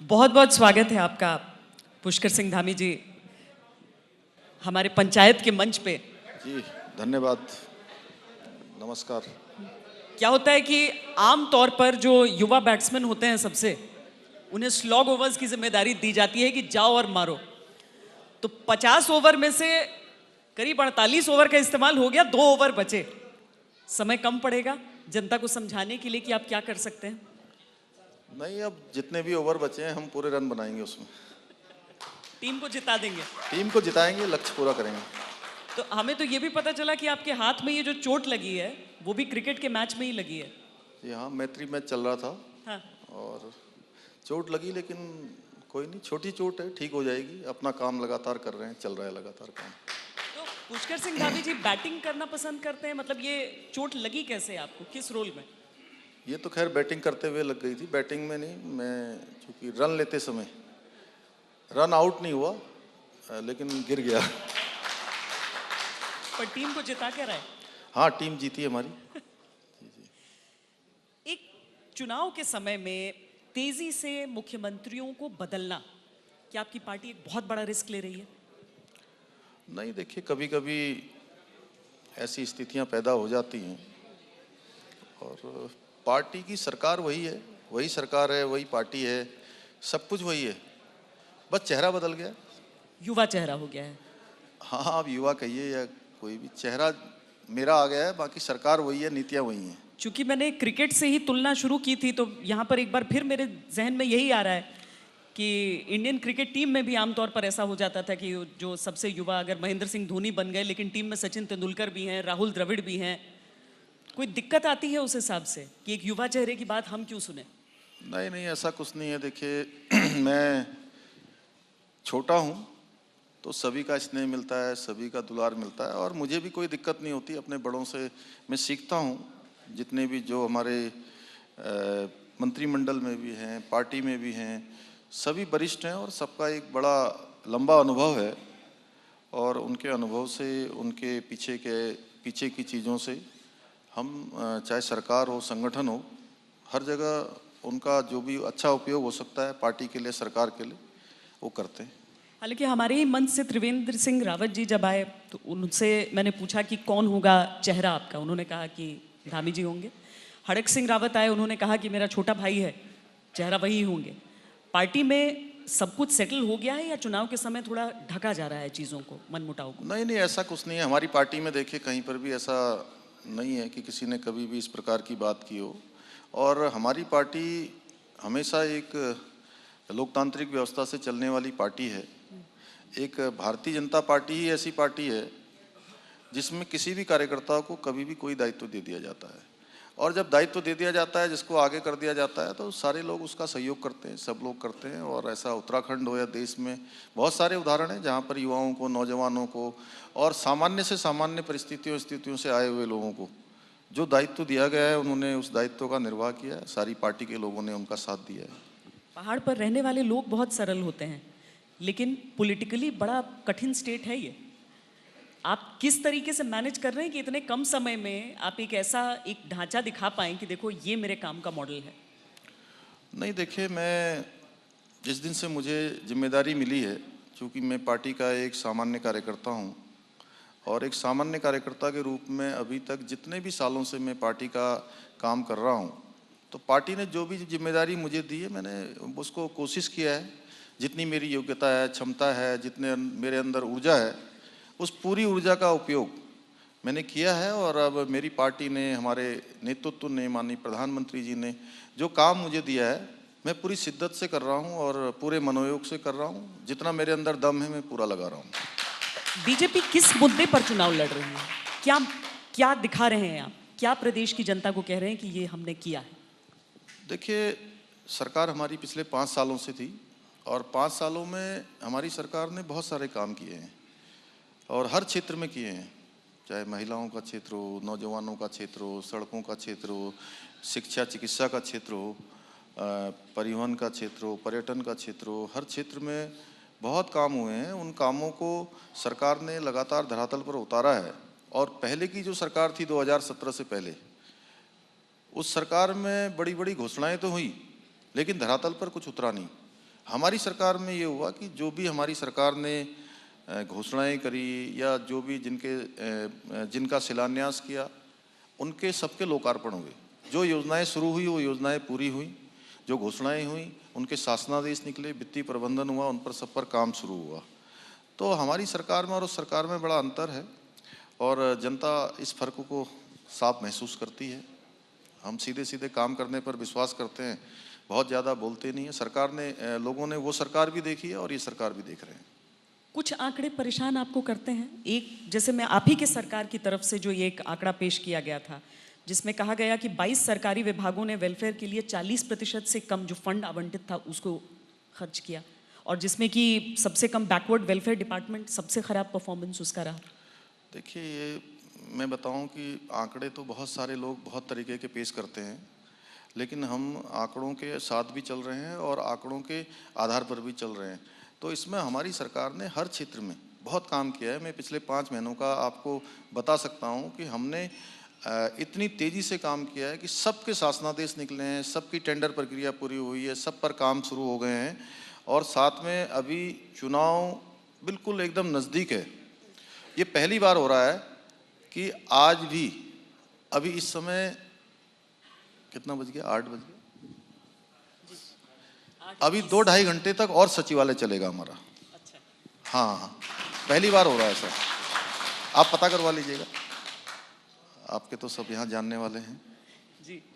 बहुत बहुत स्वागत है आपका पुष्कर सिंह धामी जी हमारे पंचायत के मंच पे। जी धन्यवाद, नमस्कार। क्या होता है कि आम तौर पर जो युवा बैट्समैन होते हैं सबसे उन्हें स्लॉग ओवर्स की जिम्मेदारी दी जाती है कि जाओ और मारो। तो 50 ओवर में से करीब 48 ओवर का इस्तेमाल हो गया, 2 ओवर बचे, समय कम पड़ेगा जनता को समझाने के लिए कि आप क्या कर सकते हैं। नहीं, अब जितने भी ओवर बचे हैं हम पूरे रन बनाएंगे, उसमें टीम को जिता देंगे। टीम को जिताएंगे, लक्ष्य पूरा करेंगे। तो हमें तो ये भी पता चला कि आपके हाथ में ये जो चोट लगी है वो भी क्रिकेट के मैच में ही लगी है। जी हाँ, मैत्री मैच चल रहा था। हाँ। और चोट लगी, लेकिन कोई नहीं, छोटी चोट है, ठीक हो जाएगी। अपना काम लगातार कर रहे हैं, चल रहा है लगातार काम। तो पुष्कर सिंह धामी जी बैटिंग करना पसंद करते हैं, मतलब ये चोट लगी कैसे आपको, किस रोल में? ये तो खैर बैटिंग करते हुए लग गई थी, बैटिंग में नहीं। मैं चूँकि रन लेते समय रन आउट नहीं हुआ, लेकिन गिर गया। पर टीम को जिता के रहे। हाँ, टीम जीती हमारी। एक चुनाव के समय में तेजी से मुख्यमंत्रियों को बदलना, क्या आपकी पार्टी एक बहुत बड़ा रिस्क ले रही है? नहीं, देखिए, कभी कभी ऐसी स्थितियां पैदा हो जाती हैं और पार्टी की सरकार वही है, वही सरकार है, वही पार्टी है, सब कुछ वही है, बस चेहरा बदल गया। युवा चेहरा हो गया है। हाँ, आप युवा कहिए या कोई भी, चेहरा मेरा आ गया है, बाकी सरकार वही है, नीतियाँ वही हैं। चूंकि मैंने क्रिकेट से ही तुलना शुरू की थी तो यहाँ पर एक बार फिर मेरे जहन में यही आ रहा है कि इंडियन क्रिकेट टीम में भी आमतौर पर ऐसा हो जाता था कि जो सबसे युवा, अगर महेंद्र सिंह धोनी बन गए लेकिन टीम में सचिन तेंदुलकर भी हैं, राहुल द्रविड़ भी हैं, कोई दिक्कत आती है उस हिसाब से कि एक युवा चेहरे की बात हम क्यों सुने? नहीं नहीं, ऐसा कुछ नहीं है। देखिए मैं छोटा हूँ तो सभी का स्नेह मिलता है, सभी का दुलार मिलता है, और मुझे भी कोई दिक्कत नहीं होती। अपने बड़ों से मैं सीखता हूँ, जितने भी जो हमारे मंत्रिमंडल में भी हैं, पार्टी में भी हैं, सभी वरिष्ठ हैं और सबका एक बड़ा लंबा अनुभव है। और उनके अनुभव से, उनके पीछे की चीज़ों से हम, चाहे सरकार हो, संगठन हो, हर जगह उनका जो भी अच्छा उपयोग हो सकता है पार्टी के लिए, सरकार के लिए, वो करते हैं। हालांकि हमारे ही मंच से त्रिवेंद्र सिंह रावत जी जब आए तो उनसे मैंने पूछा कि कौन होगा चेहरा आपका, उन्होंने कहा कि धामी जी होंगे। हड़क सिंह रावत आए, उन्होंने कहा कि मेरा छोटा भाई है, चेहरा वही होंगे। पार्टी में सब कुछ सेटल हो गया है या चुनाव के समय थोड़ा ढका जा रहा है चीज़ों को, मनमुटाव को? नहीं नहीं, ऐसा कुछ नहीं है। हमारी पार्टी में देखिए कहीं पर भी ऐसा नहीं है कि किसी ने कभी भी इस प्रकार की बात की हो। और हमारी पार्टी हमेशा एक लोकतांत्रिक व्यवस्था से चलने वाली पार्टी है। एक भारतीय जनता पार्टी ही ऐसी पार्टी है जिसमें किसी भी कार्यकर्ता को कभी भी कोई दायित्व दे दिया जाता है, और जब दायित्व दे दिया जाता है, जिसको आगे कर दिया जाता है, तो सारे लोग उसका सहयोग करते हैं, सब लोग करते हैं। और ऐसा उत्तराखंड हो या देश में बहुत सारे उदाहरण हैं जहाँ पर युवाओं को, नौजवानों को, और सामान्य से सामान्य स्थितियों से आए हुए लोगों को जो दायित्व दिया गया है, उन्होंने उस दायित्व का निर्वाह किया है। सारी पार्टी के लोगों ने उनका साथ दिया है। पहाड़ पर रहने वाले लोग बहुत सरल होते हैं, लेकिन पॉलिटिकली बड़ा कठिन स्टेट है ये। आप किस तरीके से मैनेज कर रहे हैं कि इतने कम समय में आप एक ढांचा दिखा पाएं कि देखो ये मेरे काम का मॉडल है? नहीं, देखिए, मैं जिस दिन से मुझे जिम्मेदारी मिली है, चूँकि मैं पार्टी का एक सामान्य कार्यकर्ता हूँ, और एक सामान्य कार्यकर्ता के रूप में अभी तक जितने भी सालों से मैं पार्टी का काम कर रहा हूँ, तो पार्टी ने जो भी जिम्मेदारी मुझे दी है, मैंने उसको कोशिश किया है, जितनी मेरी योग्यता है, क्षमता है, जितने मेरे अंदर ऊर्जा है, उस पूरी ऊर्जा का उपयोग मैंने किया है। और अब मेरी पार्टी ने, हमारे नेतृत्व ने, माननीय प्रधानमंत्री जी ने जो काम मुझे दिया है, मैं पूरी शिद्दत से कर रहा हूँ और पूरे मनोयोग से कर रहा हूँ। जितना मेरे अंदर दम है, मैं पूरा लगा रहा हूँ। बीजेपी किस मुद्दे पर चुनाव लड़ रही है? क्या क्या दिखा रहे हैं आप? क्या प्रदेश की जनता को कह रहे हैं कि ये हमने किया है? देखिए, सरकार हमारी पिछले 5 सालों से थी, और 5 सालों में हमारी सरकार ने बहुत सारे काम किए हैं, और हर क्षेत्र में किए हैं, चाहे महिलाओं का क्षेत्र हो, नौजवानों का क्षेत्र हो, सड़कों का क्षेत्र हो, शिक्षा चिकित्सा का क्षेत्र हो, परिवहन का क्षेत्र हो, पर्यटन का क्षेत्र हो। हर क्षेत्र में बहुत काम हुए हैं। उन कामों को सरकार ने लगातार धरातल पर उतारा है। और पहले की जो सरकार थी 2017 से पहले, उस सरकार में बड़ी बड़ी घोषणाएं तो हुई, लेकिन धरातल पर कुछ उतरा नहीं। हमारी सरकार में ये हुआ कि जो भी हमारी सरकार ने घोषणाएं करी या जो भी जिनका शिलान्यास किया, उनके सबके लोकार्पण हुए। जो योजनाएं शुरू हुई वो योजनाएं पूरी हुई, जो घोषणाएं हुई उनके शासनादेश निकले, वित्तीय प्रबंधन हुआ, उन पर सब पर काम शुरू हुआ। तो हमारी सरकार में और उस सरकार में बड़ा अंतर है और जनता इस फर्क को साफ महसूस करती है। हम सीधे सीधे काम करने पर विश्वास करते हैं, बहुत ज़्यादा बोलते नहीं है। सरकार ने, लोगों ने वो सरकार भी देखी है और ये सरकार भी देख रहे हैं। कुछ आंकड़े परेशान आपको करते हैं? एक, जैसे मैं आप ही के सरकार की तरफ से जो ये एक आंकड़ा पेश किया गया था जिसमें कहा गया कि 22 सरकारी विभागों ने वेलफेयर के लिए 40% से कम जो फंड आवंटित था उसको खर्च किया, और जिसमें कि सबसे कम बैकवर्ड वेलफेयर डिपार्टमेंट सबसे खराब परफॉर्मेंस उसका रहा। देखिए, ये मैं बताऊं कि आंकड़े तो बहुत सारे लोग बहुत तरीके के पेश करते हैं, लेकिन हम आंकड़ों के साथ भी चल रहे हैं और आंकड़ों के आधार पर भी चल रहे हैं। तो इसमें हमारी सरकार ने हर क्षेत्र में बहुत काम किया है। मैं पिछले 5 महीनों का आपको बता सकता हूं कि हमने इतनी तेज़ी से काम किया है कि सबके शासनादेश निकले हैं, सबकी टेंडर प्रक्रिया पूरी हुई है, सब पर काम शुरू हो गए हैं और साथ में अभी चुनाव बिल्कुल एकदम नज़दीक है। ये पहली बार हो रहा है कि आज भी अभी इस समय कितना बज गया, 8 बज गया, अभी 2-2.5 घंटे तक और सचिवालय चलेगा हमारा। अच्छा। हाँ, पहली बार हो रहा है सर, आप पता करवा लीजिएगा, आपके तो सब यहाँ जानने वाले हैं। जी।